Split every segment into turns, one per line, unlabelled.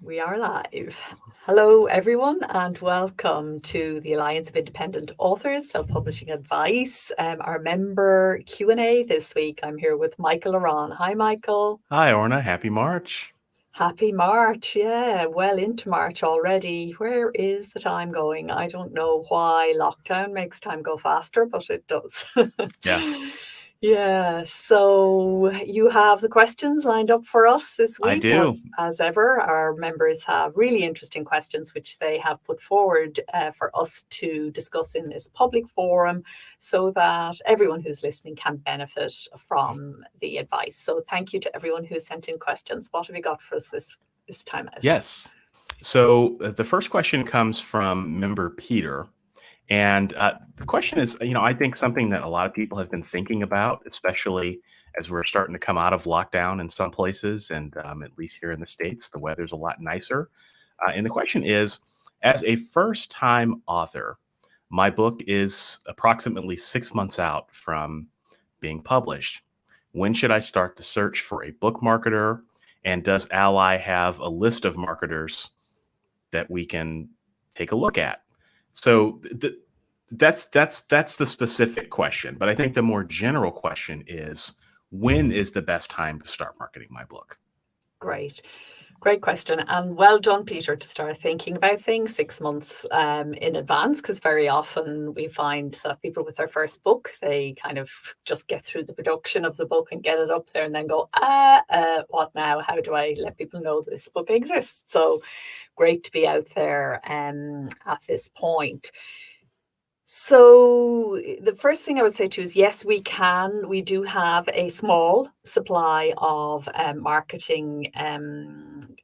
We are live. Hello, everyone, and welcome to the Alliance of Independent Authors Self-Publishing Advice. Our member Q&A this week. I'm here with Michael La Ronn. Hi, Michael.
Hi, Orna. Happy March.
Happy March. Yeah, well into March already. Where is the time going? I don't know why lockdown makes time go faster, but it does.
Yeah,
Yeah, so you have the questions lined up for us this
I
week.
do.
As ever, our members have really interesting questions which they have put forward for us to discuss in this public forum so that everyone who's listening can benefit from the advice. So thank you to everyone who sent in questions. What have you got for us this time out?
Yes. So the first question comes from member Peter. And the question is, I think something that a lot of people have been thinking about, especially as we're starting to come out of lockdown in some places, and at least here in the States, the weather's a lot nicer. And the question is, as a first-time author, my book is approximately 6 months out from being published. When should I start the search for a book marketer? And does ALLi have a list of marketers that we can take a look at? So that's the specific question. But I think the more general question is, when is the best time to start marketing my book?
Great question. And well done, Peter, to start thinking about things 6 months in advance, because very often we find that people with their first book, they kind of just get through the production of the book and get it up there and then go, what now? How do I let people know this book exists? So great to be out there at this point. So the first thing I would say to you is, yes, we do have a small supply of marketing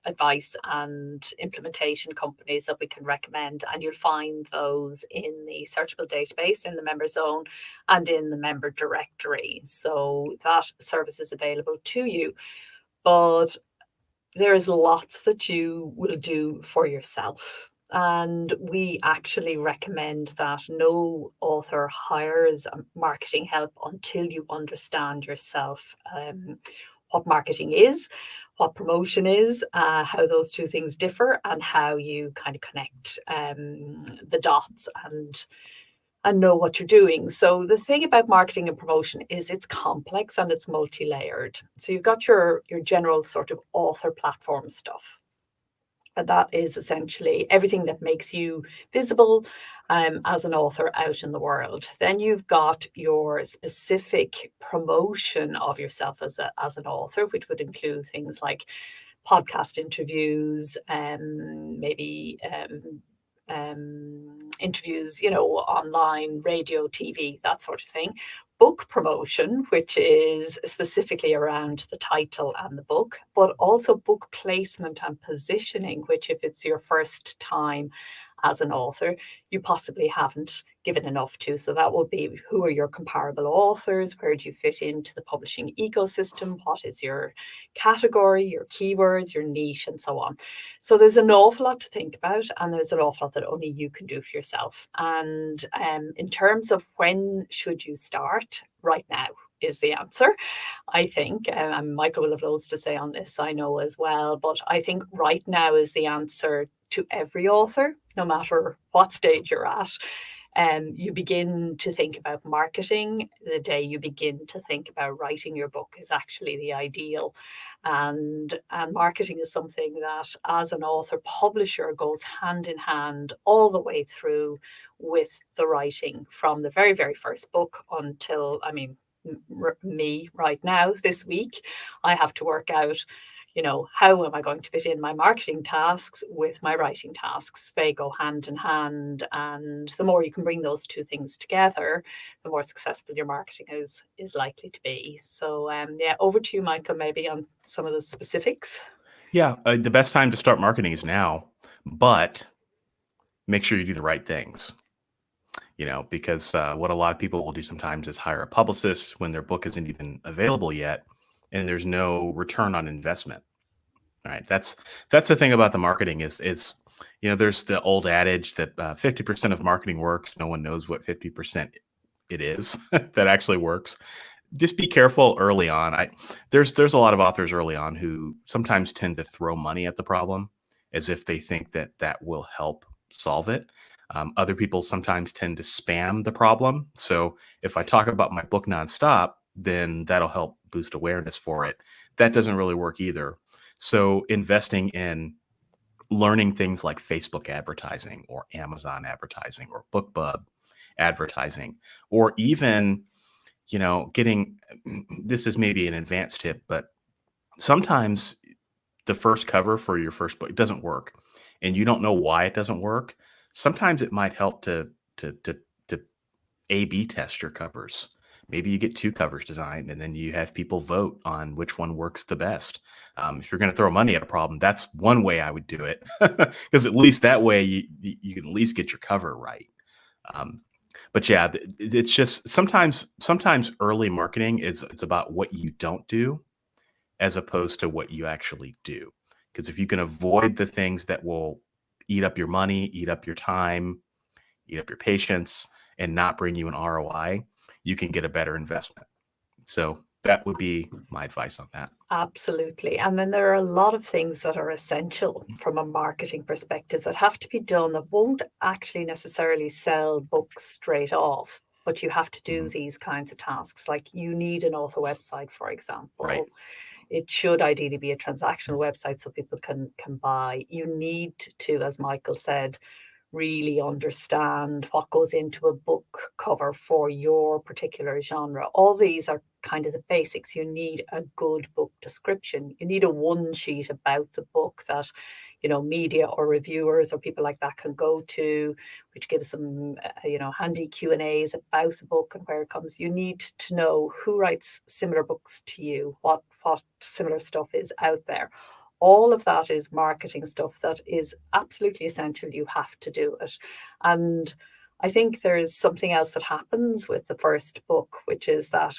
advice and implementation companies that we can recommend, and you'll find those in the searchable database, in the member zone, and in the member directory. So that service is available to you, but there is lots that you will do for yourself. And we actually recommend that no author hires marketing help until you understand yourself what marketing is, what promotion is, how those two things differ, and how you kind of connect the dots and know what you're doing. So the thing about marketing and promotion is it's complex and it's multi-layered. So you've got your general sort of author platform stuff. And that is essentially everything that makes you visible as an author out in the world. Then you've got your specific promotion of yourself as an author, which would include things like podcast interviews, maybe interviews, online, radio, TV, that sort of thing. Book promotion, which is specifically around the title and the book, but also book placement and positioning, which if it's your first time as an author, you possibly haven't given enough to. So that will be, who are your comparable authors? Where do you fit into the publishing ecosystem? What is your category, your keywords, your niche, and so on? So there's an awful lot to think about, and there's an awful lot that only you can do for yourself. And in terms of when should you start, right now is the answer, I think. Michael will have loads to say on this, I know as well, but I think right now is the answer to every author, no matter what stage you're at. You begin to think about marketing the day you begin to think about writing your book is actually the ideal. And marketing is something that, as an author publisher, goes hand in hand all the way through with the writing, from the very, very first book until, me right now, this week, I have to work out, how am I going to fit in my marketing tasks with my writing tasks? They go hand in hand. And the more you can bring those two things together, the more successful your marketing is likely to be. So, over to you, Michael, maybe on some of the specifics.
Yeah, the best time to start marketing is now, but make sure you do the right things. Because what a lot of people will do sometimes is hire a publicist when their book isn't even available yet, and there's no return on investment. All right, that's the thing about the marketing is there's the old adage that 50% of marketing works. No one knows what 50% it is that actually works. Just be careful early on. There's a lot of authors early on who sometimes tend to throw money at the problem as if they think that that will help solve it. Other people sometimes tend to spam the problem. So if I talk about my book nonstop, then that'll help boost awareness for it. That doesn't really work either. So investing in learning things like Facebook advertising or Amazon advertising or BookBub advertising, or even, getting, this is maybe an advanced tip, but sometimes the first cover for your first book doesn't work and you don't know why it doesn't work. Sometimes it might help to A/B test your covers. Maybe you get 2 covers designed and then you have people vote on which one works the best. If you're going to throw money at a problem, that's one way I would do it, because at least that way you can at least get your cover right. But yeah, it's just sometimes early marketing it's about what you don't do as opposed to what you actually do. Because if you can avoid the things that will eat up your money, eat up your time, eat up your patience, and not bring you an ROI, you can get a better investment. So that would be my advice on that.
Absolutely. And then there are a lot of things that are essential from a marketing perspective that have to be done that won't actually necessarily sell books straight off, but you have to do these kinds of tasks. Like you need an author website, for example.
Right.
It should ideally be a transactional website so people can buy. You need to, as Michael said, really understand what goes into a book cover for your particular genre. All these are kind of the basics. You need a good book description. You need a one sheet about the book that, media or reviewers or people like that can go to, which gives them, handy Q&As about the book and where it comes. You need to know who writes similar books to you, what similar stuff is out there. All of that is marketing stuff that is absolutely essential. You have to do it. And I think there is something else that happens with the first book, which is that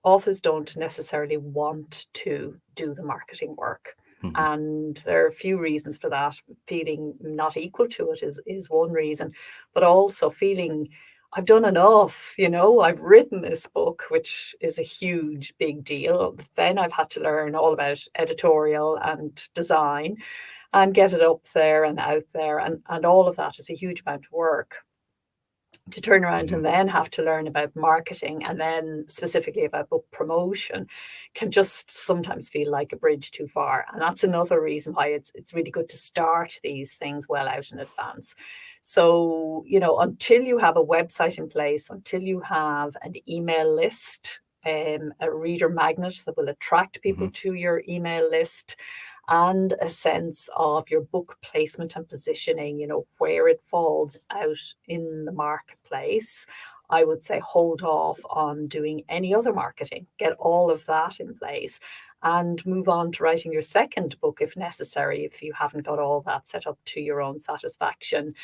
authors don't necessarily want to do the marketing work. And there are a few reasons for that. Feeling not equal to it is one reason, but also feeling I've done enough, I've written this book, which is a huge, big deal. Then I've had to learn all about editorial and design and get it up there and out there. And all of that is a huge amount of work. To turn around and then have to learn about marketing and then specifically about book promotion can just sometimes feel like a bridge too far. And that's another reason why it's really good to start these things well out in advance. So, until you have a website in place, until you have an email list, a reader magnet that will attract people to your email list, and a sense of your book placement and positioning, where it falls out in the marketplace, I would say hold off on doing any other marketing. Get all of that in place and move on to writing your second book if necessary, if you haven't got all that set up to your own satisfaction.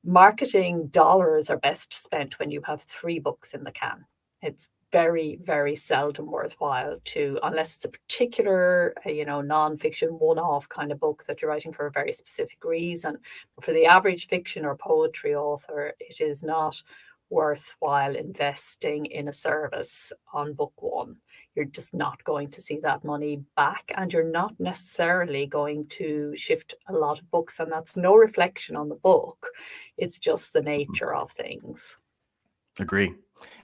Marketing dollars are best spent when you have 3 books in the can. It's very, very seldom worthwhile unless it's a particular, non-fiction one-off kind of book that you're writing for a very specific reason. But for the average fiction or poetry author, it is not worthwhile investing in a service on book 1. You're just not going to see that money back, and you're not necessarily going to shift a lot of books. And that's no reflection on the book. It's just the nature of things.
Agree.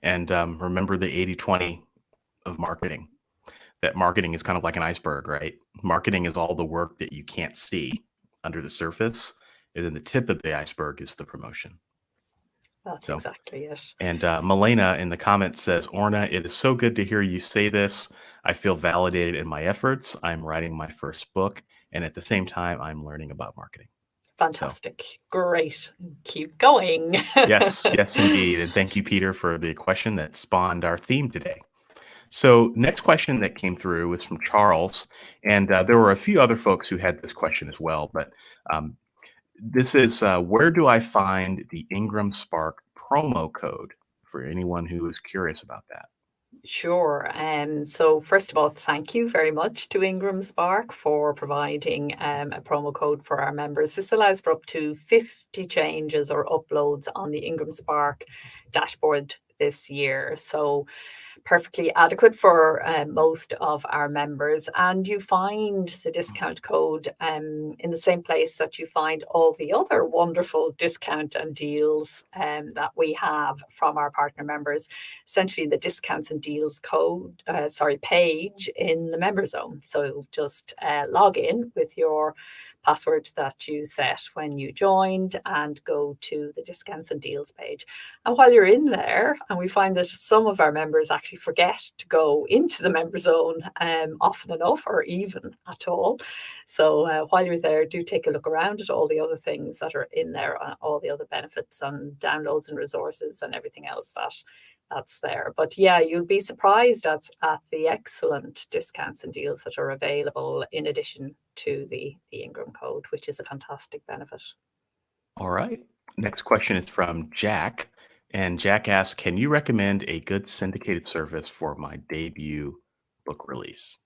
And remember the 80-20 of marketing. That marketing is kind of like an iceberg, right? Marketing is all the work that you can't see under the surface. And then the tip of the iceberg is the promotion.
That's exactly it.
And Milena in the comments says, Orna, it is so good to hear you say this. I feel validated in my efforts. I'm writing my first book. And at the same time, I'm learning about marketing.
Fantastic. Great. Keep going.
Yes, indeed. And thank you, Peter, for the question that spawned our theme today. So next question that came through was from Charles. And there were a few other folks who had this question as well. But this is, where do I find the Ingramspark promo code for anyone who is curious about that?
Sure. So first of all, thank you very much to Ingramspark for providing a promo code for our members. This allows for up to 50 changes or uploads on the Ingramspark dashboard this year. So perfectly adequate for most of our members. And you find the discount code in the same place that you find all the other wonderful discount and deals that we have from our partner members. Essentially, the discounts and deals page in the member zone. So just log in with your password that you set when you joined and go to the discounts and deals page. And while you're in there, and we find that some of our members actually forget to go into the member zone often enough or even at all. So while you're there, do take a look around at all the other things that are in there, all the other benefits and downloads and resources and everything else that's there. But yeah, you'll be surprised at the excellent discounts and deals that are available in addition to the Ingram code, which is a fantastic benefit.
All right. Next question is from Jack. And Jack asks, can you recommend a good syndicated service for my debut book release?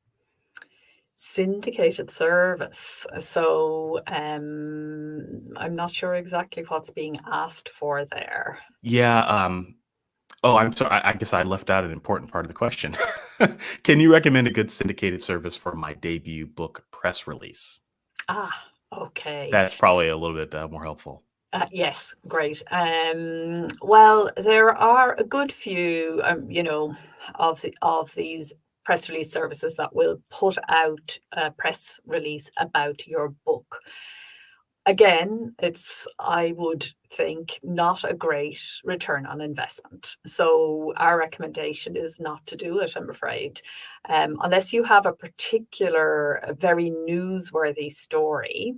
Syndicated service. So I'm not sure exactly what's being asked for there.
Yeah. Oh, I'm sorry. I guess I left out an important part of the question. Can you recommend a good syndicated service for my debut book press release?
Okay.
That's probably a little bit more helpful.
Yes, great. Well, there are a good few, of these press release services that will put out a press release about your book. Again, it's, I would think, not a great return on investment. So our recommendation is not to do it, I'm afraid. Unless you have a particular, very newsworthy story,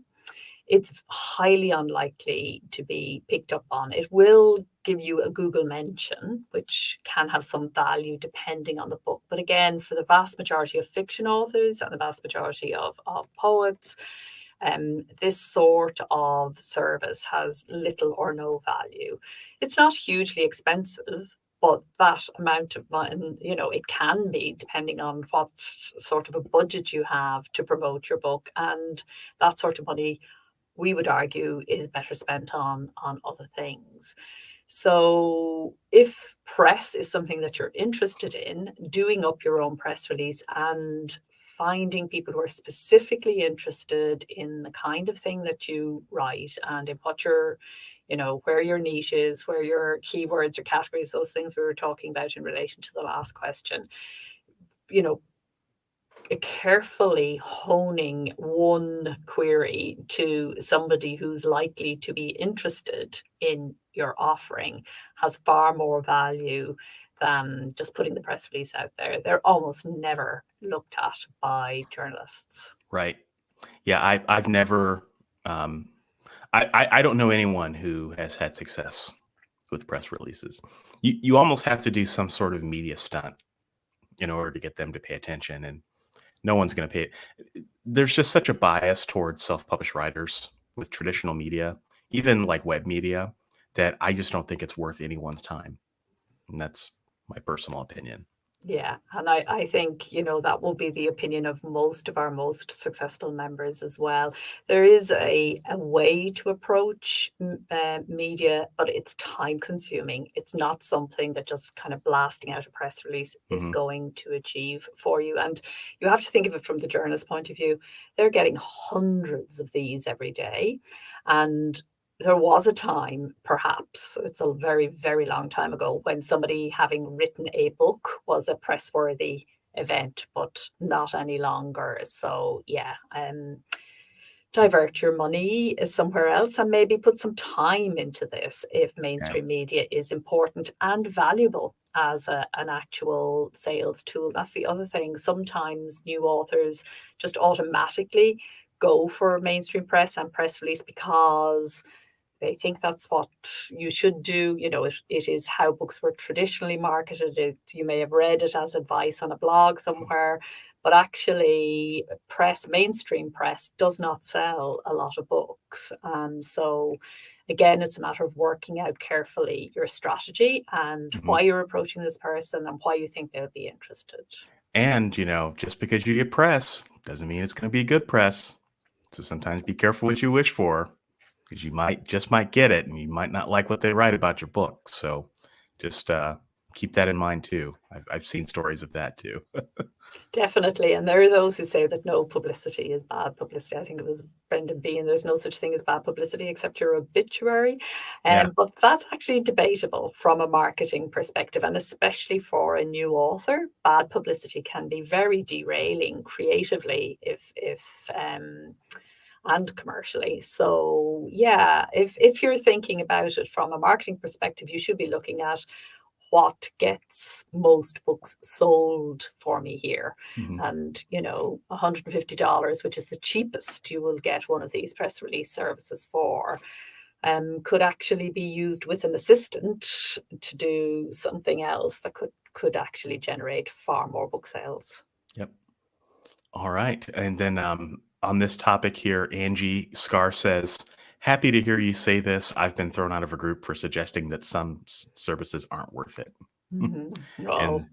it's highly unlikely to be picked up on. It will give you a Google mention, which can have some value depending on the book. But again, for the vast majority of fiction authors and the vast majority of poets, this sort of service has little or no value. It's not hugely expensive, but that amount of money, it can be depending on what sort of a budget you have to promote your book. And that sort of money, we would argue, is better spent on other things. So if press is something that you're interested in, doing up your own press release and finding people who are specifically interested in the kind of thing that you write and in what your, where your niche is, where your keywords or categories, those things we were talking about in relation to the last question, carefully honing one query to somebody who's likely to be interested in your offering has far more value than just putting the press release out there. They're almost never looked at by journalists.
Right. Yeah, I've never, I don't know anyone who has had success with press releases. You almost have to do some sort of media stunt in order to get them to pay attention, and no one's going to pay it. There's just such a bias towards self-published writers with traditional media, even like web media, that I just don't think it's worth anyone's time. And that's my personal opinion.
Yeah, and I think, that will be the opinion of most of our most successful members as well. There is a way to approach media, but it's time consuming. It's not something that just kind of blasting out a press release is going to achieve for you. And you have to think of it from the journalist point of view. They're getting hundreds of these every day. And there was a time, perhaps, it's a very, very long time ago, when somebody having written a book was a press-worthy event, but not any longer. So yeah, divert your money somewhere else and maybe put some time into this if mainstream media is important and valuable as an actual sales tool. That's the other thing. Sometimes new authors just automatically go for mainstream press and press release because they think that's what you should do. It is how books were traditionally marketed. You may have read it as advice on a blog somewhere, but actually mainstream press does not sell a lot of books. And so again, it's a matter of working out carefully your strategy and why you're approaching this person and why you think they'll be interested.
And, just because you get press doesn't mean it's going to be good press. So sometimes be careful what you wish for, because you might get it and you might not like what they write about your book. So just keep that in mind too. I've seen stories of that too.
Definitely. And there are those who say that no publicity is bad publicity. I think it was Brendan Behan. There's no such thing as bad publicity except your obituary.
Yeah.
But that's actually debatable from a marketing perspective. And especially for a new author, bad publicity can be very derailing creatively and commercially. So yeah, if you're thinking about it from a marketing perspective, you should be looking at what gets most books sold for me here.
Mm-hmm.
And, $150, which is the cheapest you will get one of these press release services for, could actually be used with an assistant to do something else that could actually generate far more book sales.
Yep. All right. And then on this topic here, Angie Scar says, happy to hear you say this. I've been thrown out of a group for suggesting that some services aren't worth it.
Mm-hmm. Oh,
And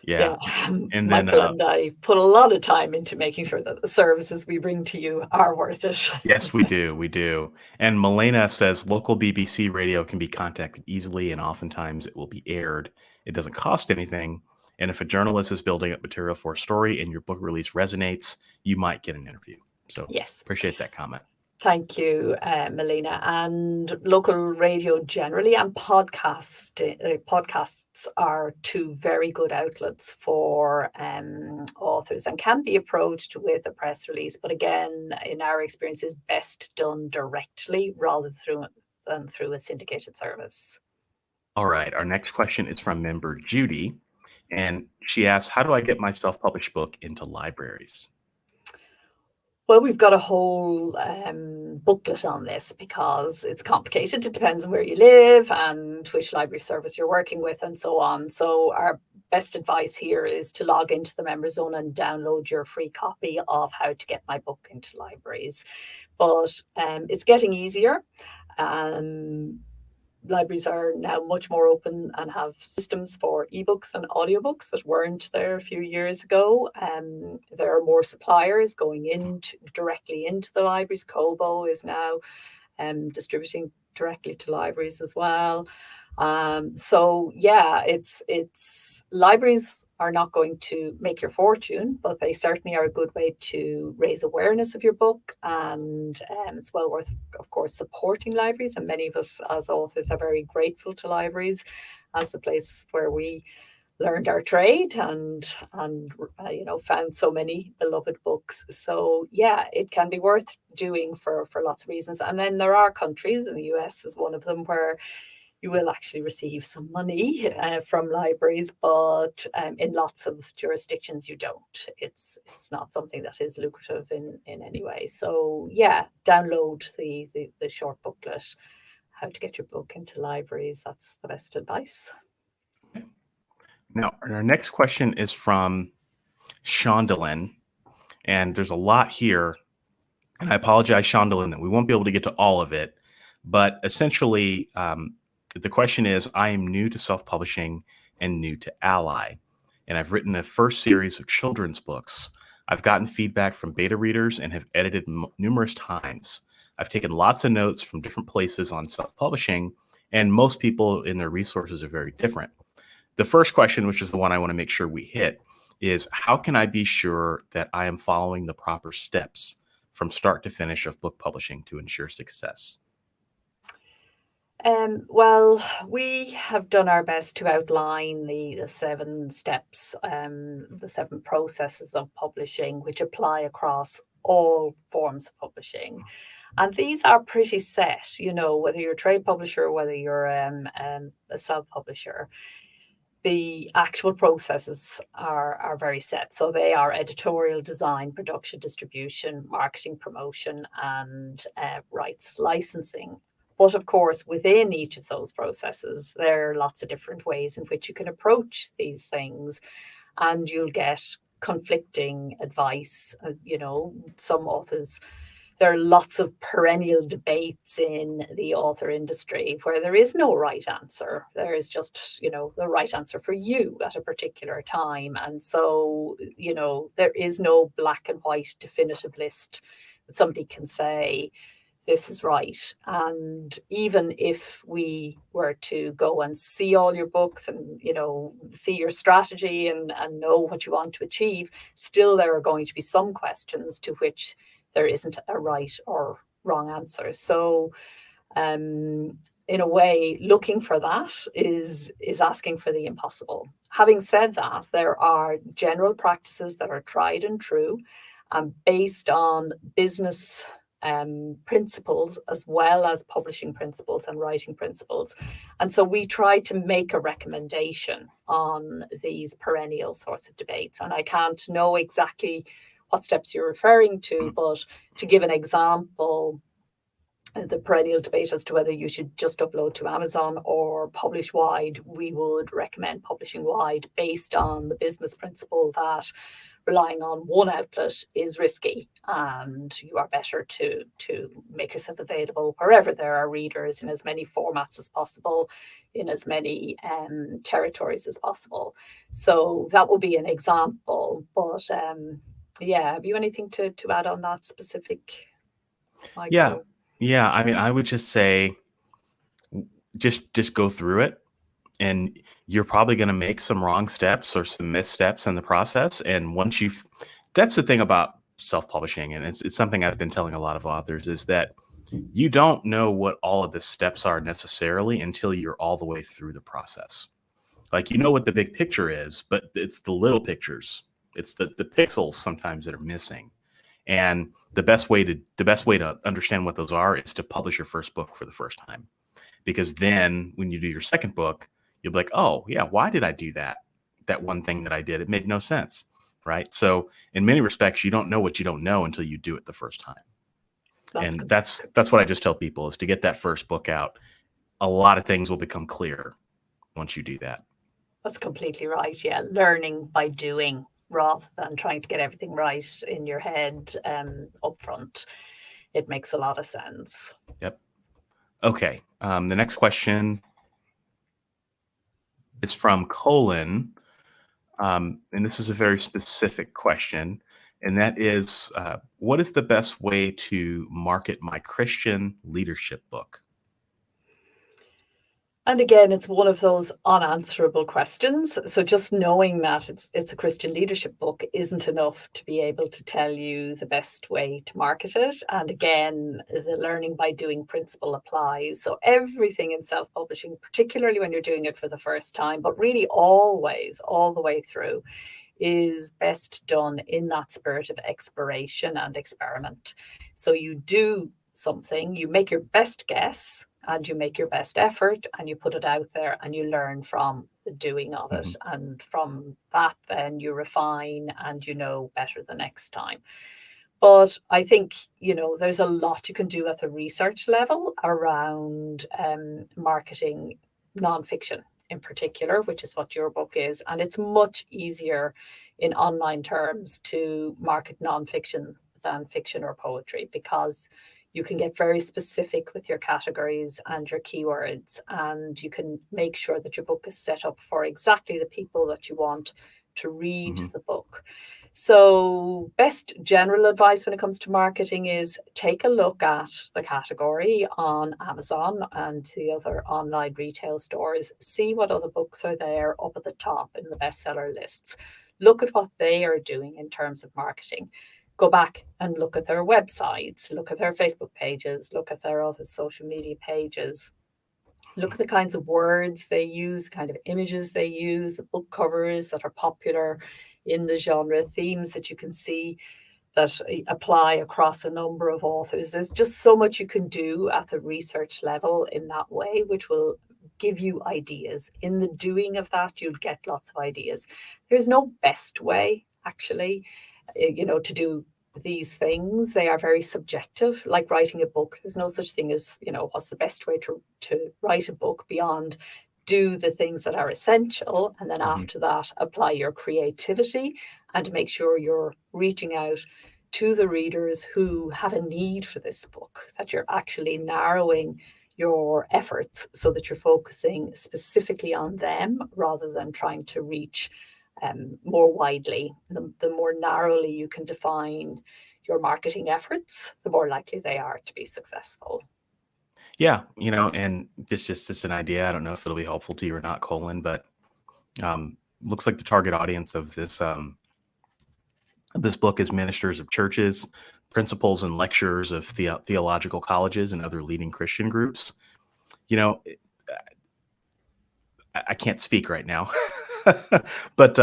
yeah. And
Michael
then
and I put a lot of time into making sure that the services we bring to you are worth it.
yes, we do. We do. And Milena says local BBC radio can be contacted easily, and oftentimes it will be aired. It doesn't cost anything. And if a journalist is building up material for a story and your book release resonates, you might get an interview. So
yes,
appreciate that comment.
Thank you, Melina. And local radio generally and podcasts are two very good outlets for authors and can be approached with a press release. But again, in our experience, is best done directly rather than through a syndicated service.
All right. Our next question is from member Judy. And she asks, how do I get my self-published book into libraries?
Well, we've got a whole booklet on this because it's complicated. It depends on where you live and which library service you're working with and so on. So our best advice here is to log into the Member Zone and download your free copy of How to Get My Book into Libraries. But it's getting easier. Libraries are now much more open and have systems for ebooks and audiobooks that weren't there a few years ago. There are more suppliers going directly into the libraries. Kobo is now distributing directly to libraries as well. So yeah, it's libraries are not going to make your fortune, but they certainly are a good way to raise awareness of your book, and it's well worth, of course, supporting libraries. And many of us as authors are very grateful to libraries as the place where we learned our trade and found so many beloved books. So yeah, it can be worth doing for lots of reasons. And then there are countries, and the US is one of them, where you will actually receive some money from libraries, but in lots of jurisdictions you don't. It's not something that is lucrative in any way. So yeah, download the short booklet, How to Get Your Book into Libraries. That's the best advice.
Okay. Now, our next question is from Shondelyn, and there's a lot here. And I apologize, Shondelyn, that we won't be able to get to all of it. But essentially, the question is, I am new to self-publishing and new to ALLi, and I've written a first series of children's books. I've gotten feedback from beta readers and have edited numerous times. I've taken lots of notes from different places on self-publishing, and most people in their resources are very different. The first question, which is the one I want to make sure we hit, is how can I be sure that I am following the proper steps from start to finish of book publishing to ensure success?
Well, we have done our best to outline the 7 steps, the 7 processes of publishing, which apply across all forms of publishing. And these are pretty set, whether you're a trade publisher, whether you're a self-publisher. The actual processes are very set. So they are editorial, design, production, distribution, marketing, promotion, and rights licensing. But of course, within each of those processes, there are lots of different ways in which you can approach these things, and you'll get conflicting advice. Some authors, there are lots of perennial debates in the author industry where there is no right answer. There is just, the right answer for you at a particular time. And so, there is no black and white definitive list that somebody can say, this is right. And even if we were to go and see all your books and, see your strategy and know what you want to achieve, still there are going to be some questions to which there isn't a right or wrong answer. So in a way, looking for that is asking for the impossible. Having said that, there are general practices that are tried and true, based on business principles as well as publishing principles and writing principles. And so we try to make a recommendation on these perennial sorts of debates. And I can't know exactly what steps you're referring to, but to give an example, the perennial debate as to whether you should just upload to Amazon or publish wide, we would recommend publishing wide based on the business principle that relying on one outlet is risky, and you are better to make yourself available wherever there are readers in as many formats as possible, in as many territories as possible. So that will be an example. But have you anything to add on that specific, Michael?
Yeah. I mean, I would just say, just go through it, and you're probably going to make some wrong steps or some missteps in the process. And once that's the thing about self-publishing, and it's something I've been telling a lot of authors, is that you don't know what all of the steps are necessarily until you're all the way through the process. Like, what the big picture is, but it's the little pictures. It's the pixels sometimes that are missing. And the best way to understand what those are is to publish your first book for the first time. Because then when you do your second book, you'll be like, oh yeah, why did I do that? That one thing that I did, it made no sense, right? So in many respects, you don't know what you don't know until you do it the first time. That's what I just tell people, is to get that first book out. A lot of things will become clear once you do that.
That's completely right. Yeah. Learning by doing rather than trying to get everything right in your head up front. It makes a lot of sense.
Yep. Okay. The next question is from Colin. And this is a very specific question. And that is, what is the best way to market my Christian leadership book?
And again, it's one of those unanswerable questions. So just knowing that it's a Christian leadership book isn't enough to be able to tell you the best way to market it. And again, the learning by doing principle applies. So everything in self-publishing, particularly when you're doing it for the first time, but really always, all the way through, is best done in that spirit of exploration and experiment. So you do something, you make your best guess, and you make your best effort, and you put it out there, and you learn from the doing of it. And from that, then you refine and you know better the next time. But I think, there's a lot you can do at the research level around marketing nonfiction in particular, which is what your book is. And it's much easier in online terms to market nonfiction than fiction or poetry, because you can get very specific with your categories and your keywords, and you can make sure that your book is set up for exactly the people that you want to read the book. So best general advice when it comes to marketing is take a look at the category on Amazon and the other online retail stores. See what other books are there up at the top in the bestseller lists. Look at what they are doing in terms of marketing. Go back and look at their websites, look at their Facebook pages, look at their other social media pages. Look at the kinds of words they use, the kind of images they use, the book covers that are popular in the genre, themes that you can see that apply across a number of authors. There's just so much you can do at the research level in that way, which will give you ideas. In the doing of that, you'll get lots of ideas. There's no best way, actually, to do these things. They are very subjective, like writing a book. There's no such thing as, what's the best way to write a book beyond do the things that are essential. And then after that, apply your creativity and make sure you're reaching out to the readers who have a need for this book, that you're actually narrowing your efforts so that you're focusing specifically on them rather than trying to reach more widely. The more narrowly you can define your marketing efforts, the more likely they are to be successful.
Yeah, and this just an idea. I don't know if it'll be helpful to you or not, Colin, but looks like the target audience of this book is ministers of churches, principals and lecturers of theological colleges and other leading Christian groups. I can't speak right now, but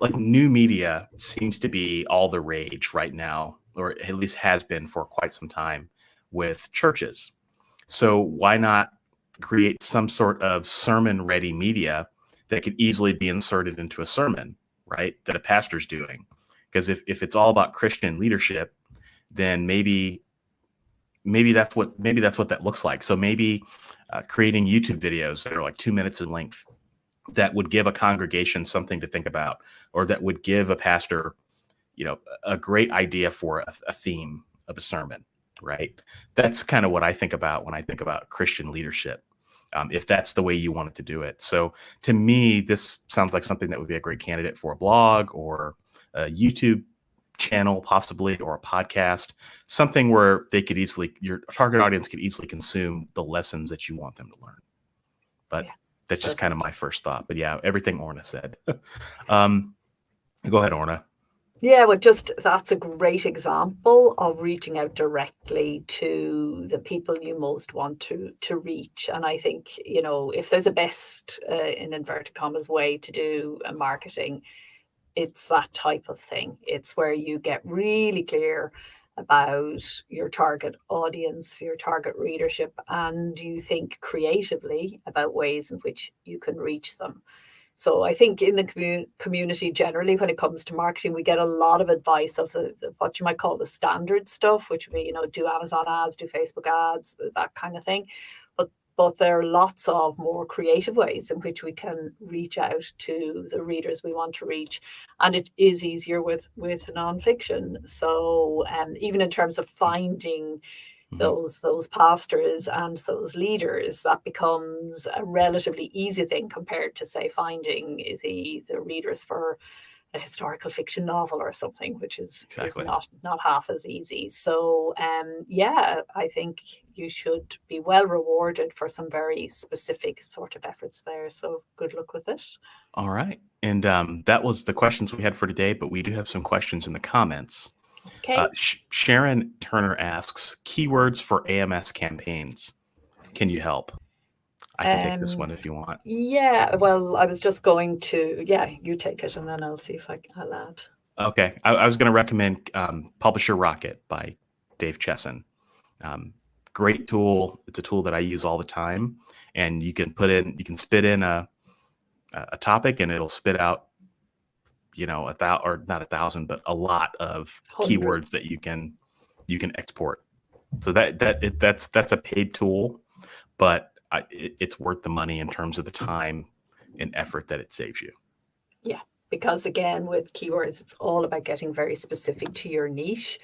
like new media seems to be all the rage right now, or at least has been for quite some time with churches. So why not create some sort of sermon ready media that could easily be inserted into a sermon, right? That a pastor's doing. Because if it's all about Christian leadership, then maybe that's what that looks like. So maybe creating YouTube videos that are like 2 minutes in length that would give a congregation something to think about, or that would give a pastor, a great idea for a theme of a sermon, right? That's kind of what I think about when I think about Christian leadership, if that's the way you wanted to do it. So to me, this sounds like something that would be a great candidate for a blog or a YouTube channel, possibly, or a podcast, something where your target audience could easily consume the lessons that you want them to learn. But that's just kind of my first thought. But yeah, everything Orna said. Go ahead, Orna.
Yeah, well, that's a great example of reaching out directly to the people you most want to reach. And I think, if there's a best, in inverted commas, way to do marketing, it's that type of thing. It's where you get really clear about your target audience, your target readership, and you think creatively about ways in which you can reach them. So I think in the community generally, when it comes to marketing, we get a lot of advice of the what you might call the standard stuff, which would be, do Amazon ads, do Facebook ads, that kind of thing. But there are lots of more creative ways in which we can reach out to the readers we want to reach. And it is easier with nonfiction. So even in terms of finding those pastors and those leaders, that becomes a relatively easy thing compared to, say, finding the readers for a historical fiction novel or something, which is not half as easy. So I think you should be well rewarded for some very specific sort of efforts there. So good luck with it.
All right. And that was the questions we had for today, but we do have some questions in the comments.
Okay.
Sharon Turner asks, keywords for AMS campaigns. Can you help? I can take this one if you want.
Yeah, well, I was just going to, you take it and then I'll see if I'll add.
Okay. I was going to recommend Publisher Rocket by Dave Chesson. Great tool. It's a tool that I use all the time. And you can spit in a topic and it'll spit out, or not 1,000, but a lot of keywords that you can export. So that's a paid tool, but it's worth the money in terms of the time and effort that it saves you.
Yeah, because again, with keywords, it's all about getting very specific to your niche.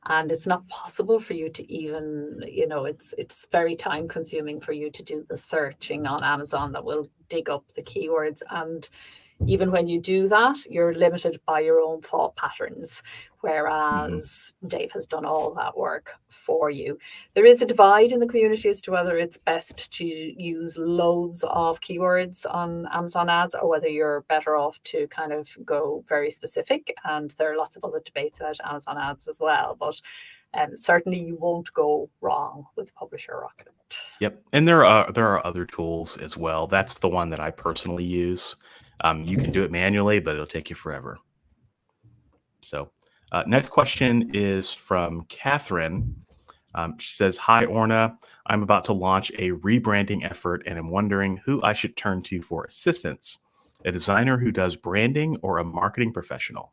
And it's not possible for you to even, it's very time consuming for you to do the searching on Amazon that will dig up the keywords. And even when you do that, you're limited by your own thought patterns, whereas Dave has done all that work for you. There is a divide in the community as to whether it's best to use loads of keywords on Amazon ads or whether you're better off to kind of go very specific. And there are lots of other debates about Amazon ads as well. But certainly you won't go wrong with Publisher Rocket.
Yep. And there are other tools as well. That's the one that I personally use. You can do it manually, but it'll take you forever. So next question is from Catherine. She says, hi, Orna. I'm about to launch a rebranding effort and I'm wondering who I should turn to for assistance, a designer who does branding or a marketing professional?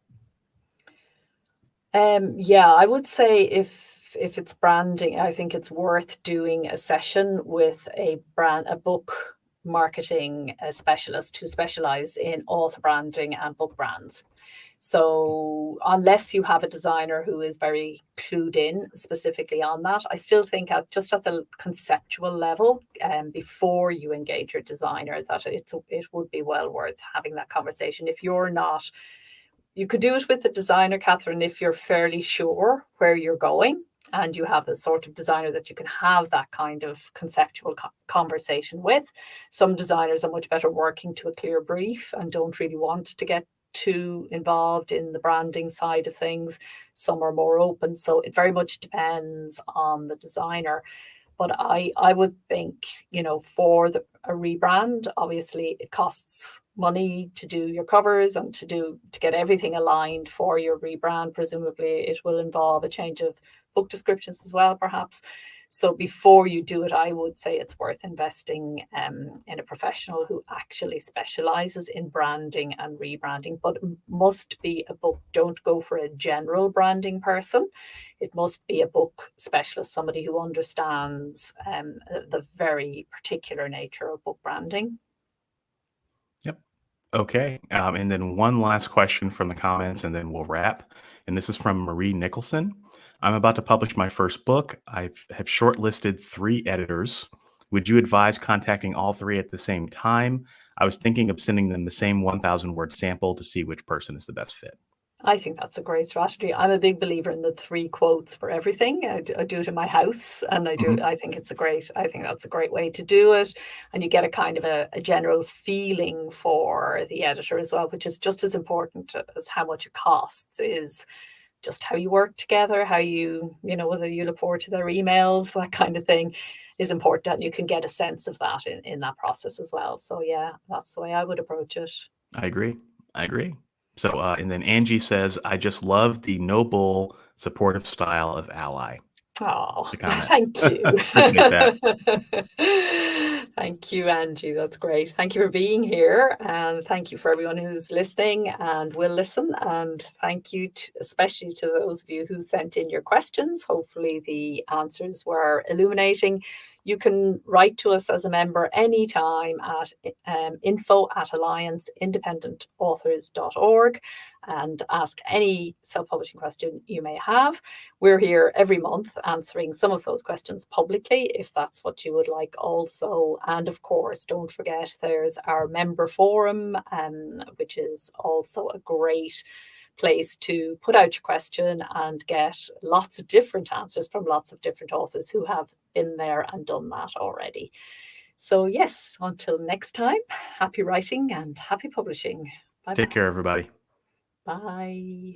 I would say if it's branding, I think it's worth doing a session with a book marketing specialist who specialize in author branding and book brands. So unless you have a designer who is very clued in specifically on that, I still think at the conceptual level, before you engage your designer, that it would be well worth having that conversation. If you're not You could do it with a designer, Catherine, if you're fairly sure where you're going and you have the sort of designer that you can have that kind of conceptual conversation with. Some designers are much better working to a clear brief and don't really want to get too involved in the branding side of things. Some are more open. So it very much depends on the designer. But I would think, for a rebrand, obviously it costs money to do your covers and to get everything aligned for your rebrand. Presumably it will involve a change of book descriptions as well, perhaps. So before you do it, I would say it's worth investing in a professional who actually specializes in branding and rebranding, but it must be a book. Don't go for a general branding person. It must be a book specialist, somebody who understands the very particular nature of book branding.
Yep. Okay. And then one last question from the comments, and then we'll wrap. And this is from Marie Nicholson. I'm about to publish my first book. I have shortlisted 3 editors. Would you advise contacting all 3 at the same time? I was thinking of sending them the same 1,000 word sample to see which person is the best fit.
I think that's a great strategy. I'm a big believer in the 3 quotes for everything. I do it in my house, and I think that's a great way to do it. And you get a kind of a general feeling for the editor as well, which is just as important as how much it costs, is just how you work together, how whether you look forward to their emails, that kind of thing is important. And you can get a sense of that in that process as well. So yeah, that's the way I would approach it.
I agree. So, and then Angie says, I just love the no bull supportive style of ALLi.
Oh, thank you.
Appreciate that.
Thank you, Angie. That's great. Thank you for being here. And thank you for everyone who's listening and will listen. And thank you especially to those of you who sent in your questions. Hopefully the answers were illuminating. You can write to us as a member anytime at info@allianceindependentauthors.org and ask any self-publishing question you may have. We're here every month answering some of those questions publicly, if that's what you would like also. And of course, don't forget there's our member forum, which is also a great place to put out your question and get lots of different answers from lots of different authors who have been there and done that already. So yes, until next time, happy writing and happy publishing. Bye.
Take care, everybody.
Bye.